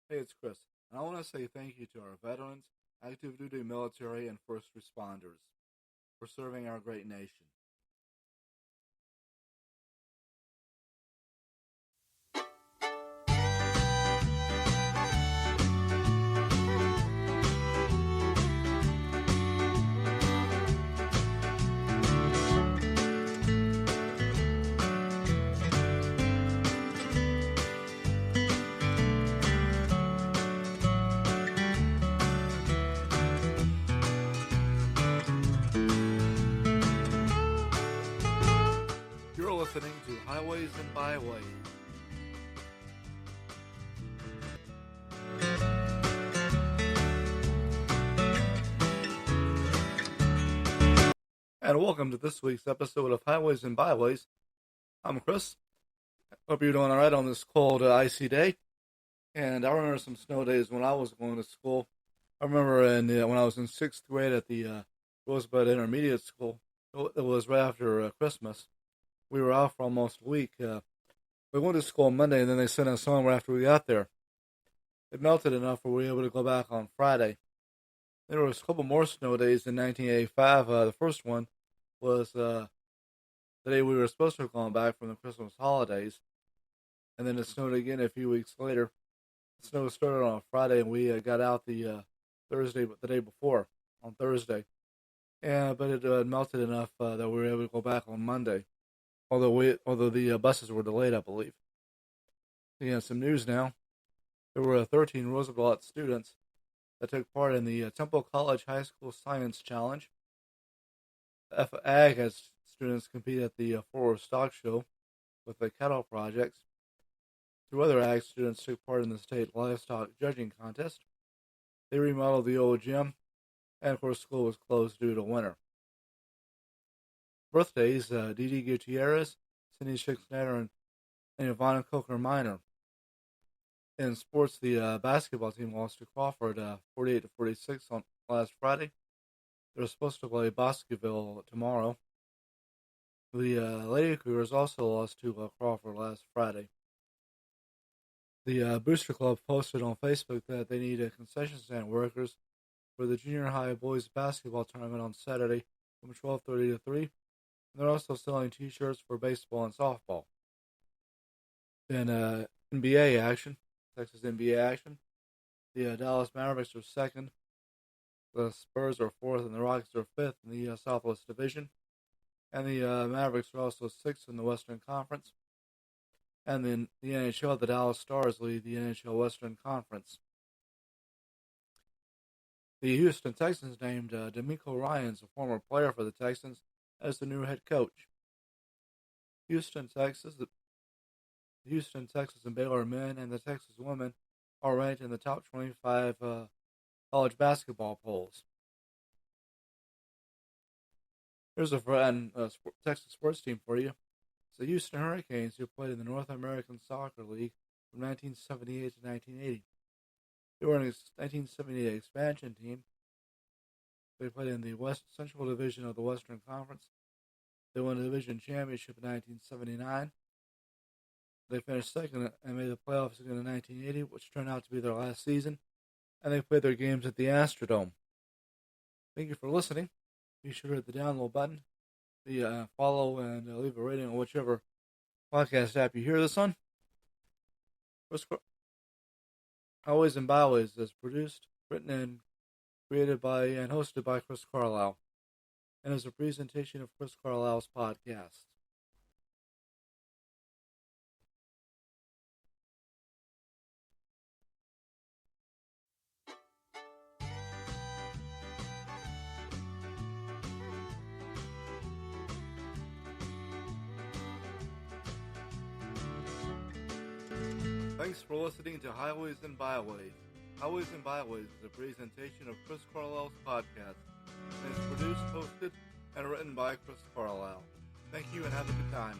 Hey, it's Chris, and I want to say thank you to our veterans, active duty military, and first responders for serving our great nation. You're listening to Highways and Byways. And welcome to this week's episode of Highways and Byways. I'm Chris. Hope you're doing all right on this cold, icy day. And I remember some snow days when I was going to school. I remember when I was in sixth grade at the Rosebud Intermediate School. It was right after Christmas. We were out for almost a week. We went to school on Monday, and then they sent us home right after we got there. It melted enough where we were able to go back on Friday. There was a couple more snow days in 1985. The first one was the day we were supposed to have gone back from the Christmas holidays, and then it snowed again a few weeks later. The snow started on Friday, and we got out the the day before, on Thursday. But it melted enough that we were able to go back on Monday. Although the buses were delayed, I believe. Yeah, some news now. There were 13 Roosevelt students that took part in the Temple College High School Science Challenge. Ag has students compete at the Forward Stock Show with the cattle projects. Two other Ag students took part in the state livestock judging contest. They remodeled the old gym, and of course, school was closed due to winter. Birthdays: Didi Gutierrez, Cindy Schick-Snyder, and Ivana Coker Minor. In sports, the basketball team lost to Crawford 48-46 on last Friday. They're supposed to play Bosqueville tomorrow. The Lady Cougars also lost to Crawford last Friday. The Booster Club posted on Facebook that they need concession stand workers for the junior high boys basketball tournament on Saturday from 12:30 to 3. And they're also selling T-shirts for baseball and softball. In NBA action, Texas NBA action, the Dallas Mavericks are second, the Spurs are fourth, and the Rockets are fifth in the Southwest Division. And the Mavericks are also sixth in the Western Conference. And then the NHL, the Dallas Stars lead the NHL Western Conference. The Houston Texans named D'Amico Ryans, a former player for the Texans, as the new head coach. Houston, Texas and Baylor men and the Texas women are ranked in the top 25 college basketball polls. Here's a Texas sports team for you. It's the Houston Hurricanes, who played in the North American Soccer League from 1978 to 1980. They were an 1978 expansion team. They played in the West Central Division of the Western Conference. They won the division championship in 1979. They finished second and made the playoffs again in 1980, which turned out to be their last season. And they played their games at the Astrodome. Thank you for listening. Be sure to hit the download button, the follow, and leave a rating on whichever podcast app you hear this on. Highways and Byways is produced, written, and created by and hosted by Chris Carlisle, and is a presentation of Chris Carlisle's podcast. Thanks for listening to Highways and Byways. Highways and Byways is a presentation of Chris Carlisle's podcast, and is produced, hosted, and written by Chris Carlisle. Thank you and have a good time.